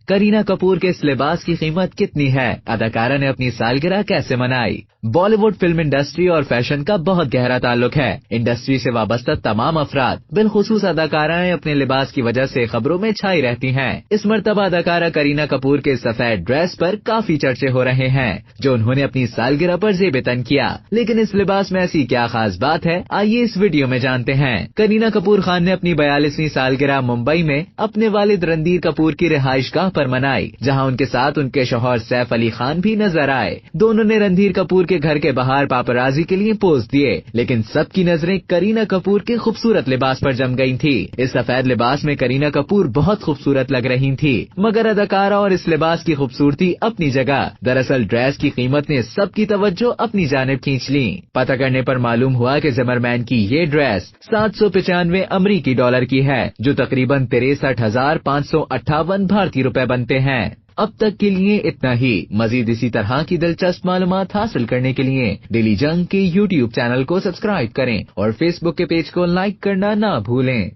करीना कपूर के इस लिबास की कीमत कितनी है? अदाकारा ने अपनी सालगिरह कैसे मनाई? बॉलीवुड फिल्म इंडस्ट्री और फैशन का बहुत गहरा ताल्लुक है। इंडस्ट्री से वाबस्ता तमाम अफराद, बिलखुसूस अदाकाराएं अपने लिबास की वजह से खबरों में छाई रहती हैं। इस मर्तबा अदाकारा करीना कपूर के सफेद ड्रेस पर काफी चर्चे हो रहे हैं, जो उन्होंने अपनी सालगिरह पर ज़ेब-ए-तन किया। लेकिन इस लिबास में ऐसी क्या खास बात है, आइए इस वीडियो में जानते हैं। करीना कपूर खान ने अपनी 42वीं सालगिरह मुंबई में अपने वालिद रणधीर कपूर की रिहाइशगाह पर मनाई, जहां उनके साथ उनके शौहर सैफ अली खान भी नजर आए। दोनों ने रणधीर कपूर के घर के बाहर पापराजी के लिए पोज दिए, लेकिन सबकी नजरें करीना कपूर के खूबसूरत लिबास पर जम गई थी। इस सफेद लिबास में करीना कपूर बहुत खूबसूरत लग रही थी, मगर अदाकारा और इस लिबास की खूबसूरती अपनी जगह। दरअसल ड्रेस की कीमत ने सबकी तवज्जो अपनी जानिब खींच ली। पता करने पर मालूम हुआ कि ज़िमरमैन की ये ड्रेस 795 अमरीकी डॉलर की है, जो तकरीबन 63,558 भारतीय रुपए बनते हैं। अब तक के लिए इतना ही। मजीद इसी तरह की दिलचस्प मालूमात हासिल करने के लिए डेली जंग के YouTube चैनल को सब्सक्राइब करें और Facebook के पेज को लाइक करना ना भूलें।